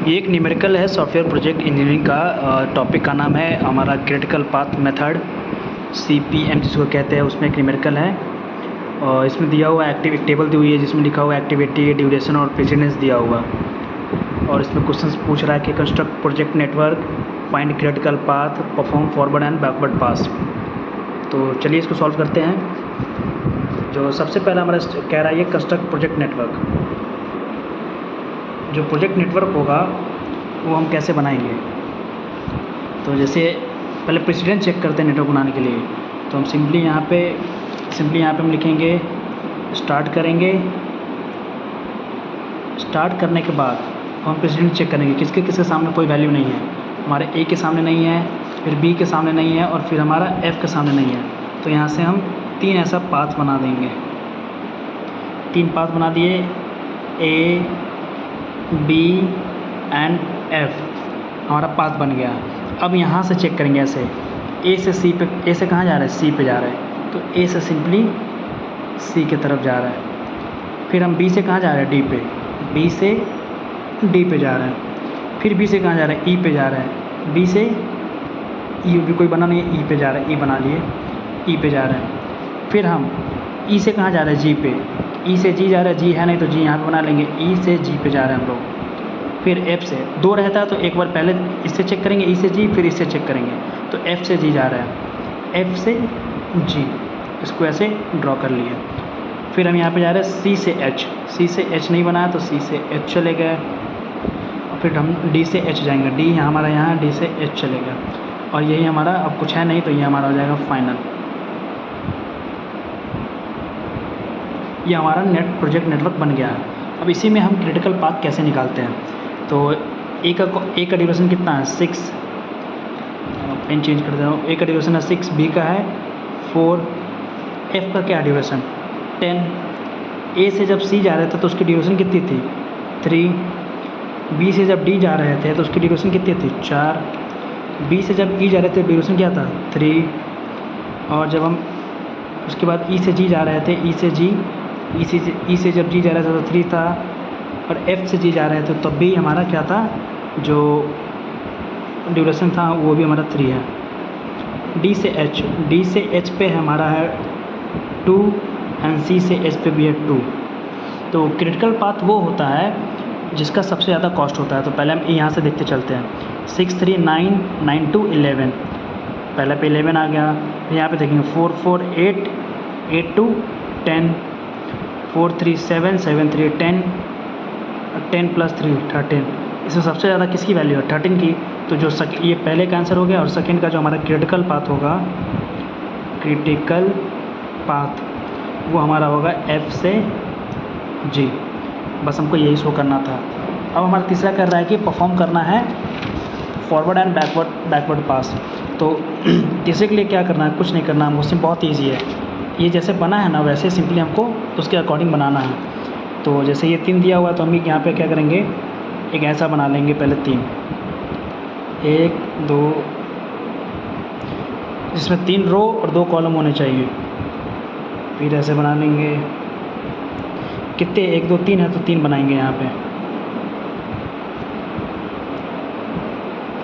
ये एक न्यूमेरिकल है सॉफ्टवेयर प्रोजेक्ट इंजीनियरिंग का। टॉपिक का नाम है हमारा क्रिटिकल पाथ मेथड, CPM जिसको कहते हैं। उसमें एक न्यूमेरिकल है और इसमें दिया हुआ एक्टिव एक टेबल दी हुई है जिसमें लिखा हुआ एक्टिविटी, ड्यूरेशन और प्रेसिडेंस दिया हुआ। और इसमें क्वेश्चंस पूछ रहा है कि construct project network, find critical path, perform forward and backward pass. तो चलिए इसको सॉल्व करते हैं। जो सबसे पहला हमारा कह रहा है ये कंस्ट्रक्ट प्रोजेक्ट नेटवर्क। जो प्रोजेक्ट नेटवर्क होगा वो हम कैसे बनाएंगे, तो जैसे पहले प्रेसिडेंस चेक करते हैं नेटवर्क बनाने के लिए। तो हम सिंपली यहाँ पे हम लिखेंगे स्टार्ट करेंगे। स्टार्ट करने के बाद हम प्रेसिडेंस चेक करेंगे किसके किसके सामने कोई वैल्यू नहीं है। हमारे A के सामने नहीं है, फिर B के सामने नहीं है और फिर हमारा F के सामने नहीं है। तो यहाँ से हम 3 ऐसा पाथ बना देंगे। 3 पाथ बना दिए, A, B एंड F हमारा पाथ बन गया। अब यहाँ से चेक करेंगे ऐसे A से C पे, A से कहाँ जा रहा है, C पे जा रहा है, तो A से सिंपली C की तरफ जा रहा है। फिर हम B से कहाँ जा रहे हैं, D पे, B से D पे जा रहा है। फिर B से कहाँ जा रहा है, E पे जा रहा है। B से E भी कोई बना नहीं है, E पे जा रहा है, E बना लिए, E पे जा रहा है। फिर हम E से कहाँ जा रहे हैं, G पे, E से G जा रहा है, G है नहीं तो G यहाँ पे बना लेंगे, E से G पे जा रहे हैं हम लोग। फिर F से 2 रहता है तो एक बार पहले इससे चेक करेंगे, E से G, फिर इससे चेक करेंगे। तो F से G जा रहा है, F से G, इसको ऐसे ड्रॉ कर लिए। फिर हम यहाँ पे जा रहे हैं C से H, C से H नहीं बनाया तो C से H चले गए। और फिर हम D से H जाएंगे, D यहाँ हमारा यहाँ D से H चले गए। और यही हमारा, अब कुछ है नहीं तो ये हमारा हो जाएगा फाइनल। ये हमारा प्रोजेक्ट नेटवर्क बन गया है। अब इसी में हम क्रिटिकल पाथ कैसे निकालते हैं। तो A का ड्यूरेशन कितना है, 6, पेन चेंज कर दे रहा हूँ। A का ड्यूरेशन है 6, B का है 4, F का क्या है ड्यूरेशन 10। A से जब C जा रहे थे तो उसकी ड्यूरेशन कितनी थी 3, B से जब D जा रहे थे तो उसकी ड्यूरेशन कितनी थी 4, B से जब E जा रहे थे ड्यूरेशन क्या था 3, और जब हम उसके बाद E से G जा रहे थे, E से जब G जा रहा था तो 3 था, और F से G जा रहे थे तब भी हमारा क्या था, जो ड्यूरेशन था वो भी हमारा 3 है। D से H पे हमारा है 2 एंड C से H पे भी है 2। तो क्रिटिकल पाथ वो होता है जिसका सबसे ज़्यादा कॉस्ट होता है। तो पहले हम यहाँ से देखते चलते हैं, 6, 3, 9, 9, 2, 11। पहले पे 11 आ गया, फिर यहाँ पे देखेंगे 4, 4, 8, 8, 2, 10, 4, 3, 7, 7, 3, 10, 10 + 3, 13। इसमें सबसे ज़्यादा किसकी वैल्यू है 13 की। तो जो ये पहले का आंसर हो गया। और सेकंड का जो हमारा क्रिटिकल पाथ होगा, क्रिटिकल पाथ वो हमारा होगा F से G। बस हमको यही शो करना था। अब हमारा तीसरा कर रहा है कि परफॉर्म करना है फॉरवर्ड एंड बैकवर्ड पास। तो तीसरे के लिए क्या करना है, कुछ नहीं करना है, मुझसे बहुत ईजी है। ये जैसे बना है ना वैसे सिंपली हमको उसके अकॉर्डिंग बनाना है। तो जैसे ये 3 दिया हुआ है तो हम यहाँ पे क्या करेंगे, एक ऐसा बना लेंगे पहले 3, 1, 2, जिसमें 3 रो और 2 कॉलम होने चाहिए। फिर ऐसे बना लेंगे, कितने 1, 2, 3 है तो 3 बनाएंगे यहाँ पे,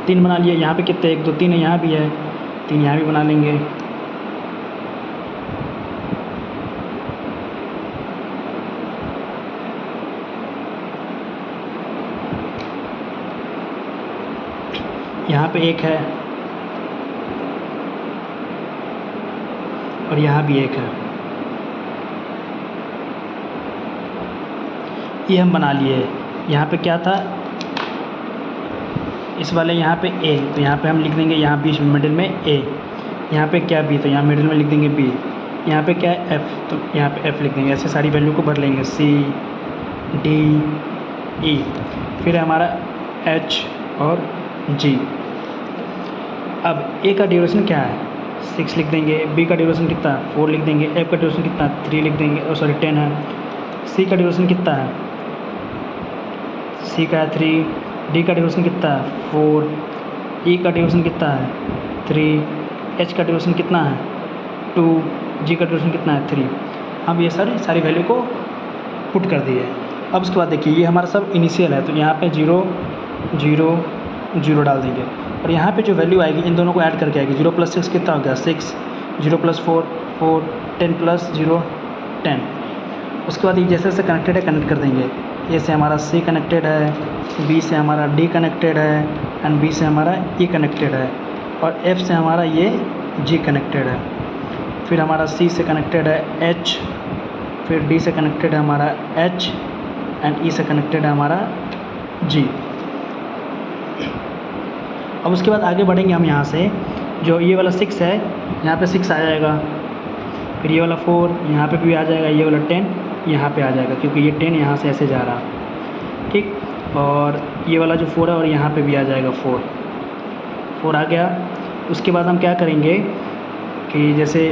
3 बना लिए। यहाँ पे कितने 1, 2, 3 है, यहाँ भी है 3, यहाँ भी बना लेंगे। यहाँ पे 1 है और यहाँ भी 1 है, ये हम बना लिए। यहाँ पे क्या था, इस वाले यहाँ पे A, तो यहाँ पे हम लिख देंगे यहाँ बीच में मिडिल में A। यहाँ पे क्या B, तो यहाँ मिडिल में लिख देंगे B। यहाँ पे क्या है F, तो यहाँ पे F लिख देंगे। ऐसे सारी वैल्यू को भर लेंगे, C, D, E। फिर हमारा H और G। अब A का ड्यूरेशन क्या है 6 लिख देंगे, B का ड्यूरेशन कितना है 4 लिख देंगे, F का ड्यूरेशन कितना है 3 लिख देंगे, और सॉरी 10 है। C का ड्यूरेशन कितना है, C का है 3, D का ड्यूरेशन कितना है 4, E का ड्यूरेशन कितना है 3, H का ड्यूरेशन कितना है 2, G का ड्यूरेशन कितना है 3। हम ये सारी वैल्यू को पुट कर दिए। अब उसके बाद देखिए ये हमारा सब इनिशियल है, तो यहाँ पे 0 0 0 डाल देंगे और यहाँ पे जो वैल्यू आएगी इन दोनों को ऐड करके आएगी। 0 + 6 कितना हो गया 6, 0 + 4 4, 10 + 0 10। उसके बाद ये जैसे जैसे कनेक्टेड है कनेक्ट कर देंगे। ए से हमारा C कनेक्टेड है, B से हमारा D कनेक्टेड है एंड B से हमारा E कनेक्टेड है और F से हमारा ये G कनेक्टेड है। फिर हमारा C से कनेक्टेड है H, फिर D से कनेक्टेड है हमारा H एंड E से कनेक्टेड है हमारा G। अब उसके बाद आगे बढ़ेंगे हम यहाँ से। जो ये वाला 6 है यहाँ पे 6 आ जाएगा, फिर ये वाला 4 यहाँ पे भी आ जाएगा, ये वाला 10 यहाँ पे आ जाएगा क्योंकि ये 10 यहाँ से ऐसे जा रहा, ठीक। और ये वाला जो 4 है और यहाँ पे भी आ जाएगा 4 आ गया। उसके बाद हम क्या करेंगे कि जैसे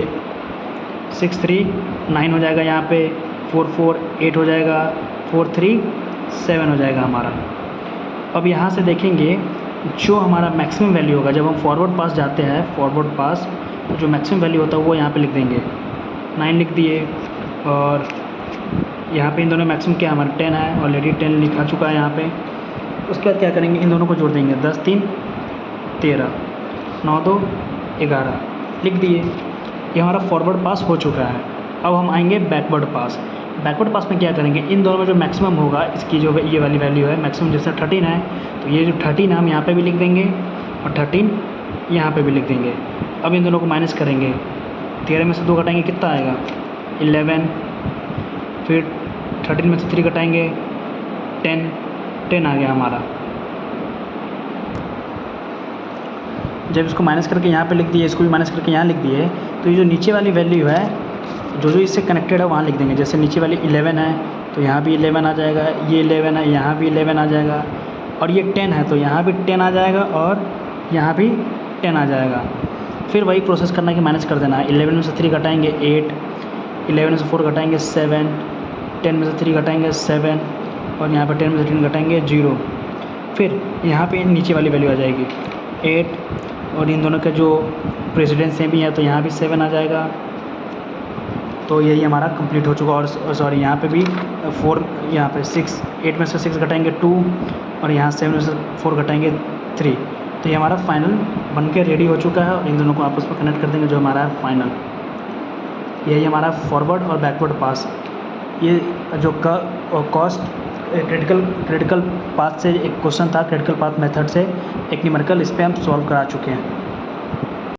6 3 9 हो जाएगा, यहाँ पे 4 4 8 हो जाएगा, 4 3 7 हो जाएगा हमारा। अब यहाँ से देखेंगे जो हमारा मैक्सिमम वैल्यू होगा जब हम फॉरवर्ड पास जाते हैं, फॉरवर्ड पास जो मैक्सिमम वैल्यू होता है वो यहाँ पे लिख देंगे। 9 लिख दिए और यहाँ पे इन दोनों मैक्सिमम क्या हमारा 10 है, ऑलरेडी 10 लिखा चुका है यहाँ पे। उसके बाद क्या करेंगे इन दोनों को जोड़ देंगे, 10 3 13, 9 2 11 लिख दिए। ये हमारा फॉरवर्ड पास हो चुका है। अब हम आएंगे बैकवर्ड पास। बैकवर्ड पास में क्या करेंगे इन दोनों में जो मैक्सिमम होगा इसकी जो ये वाली वैल्यू है मैक्सिमम, जैसे 13 है तो ये जो 13 है हम यहाँ पे भी लिख देंगे और 13 यहाँ पे भी लिख देंगे। अब इन दोनों को माइनस करेंगे, 13 में से 2 घटाएंगे कितना आएगा 11, फिर 13 में से 3 घटाएंगे 10 आ गया हमारा। जब इसको माइनस करके यहाँ पे लिख दिए, इसको भी माइनस करके यहाँ लिख दिए, तो ये जो नीचे वाली वैल्यू है जो जो इससे कनेक्टेड है वहाँ लिख देंगे। जैसे नीचे वाली 11 है तो यहाँ भी 11 आ जाएगा, ये 11 है यहाँ भी 11 आ जाएगा, और ये 10 है तो यहाँ भी 10 आ जाएगा और यहाँ भी 10 आ जाएगा। फिर वही प्रोसेस करना है कि माइनस कर देना है। 11 में से 3 घटाएंगे 8, 11 में से 4 घटाएंगे 7, 10 में से 3 घटाएंगे 7 और यहाँ पर 10 में से 3 घटाएंगे 0। फिर यहाँ पे नीचे वाली वैल्यू आ जाएगी 8 और इन दोनों का जो प्रेसिडेंट सेम ही है तो यहाँ भी 7 आ जाएगा। तो यही हमारा कंप्लीट हो चुका। और सॉरी यहाँ पे भी 4, यहाँ पे 6, 8 में से 6 घटाएंगे 2 और यहाँ 7 में से 4 घटाएंगे 3। तो ये हमारा फाइनल बन के रेडी हो चुका है और इन दोनों को आपस में कनेक्ट कर देंगे जो हमारा है फाइनल। यही हमारा फॉरवर्ड और बैकवर्ड पास। ये जो कॉस्ट क्रिटिकल पाथ से एक क्वेश्चन था, क्रिटिकल पाथ मेथड से एक न्यूमेरिकल, इस पर हम सॉल्व करा चुके हैं।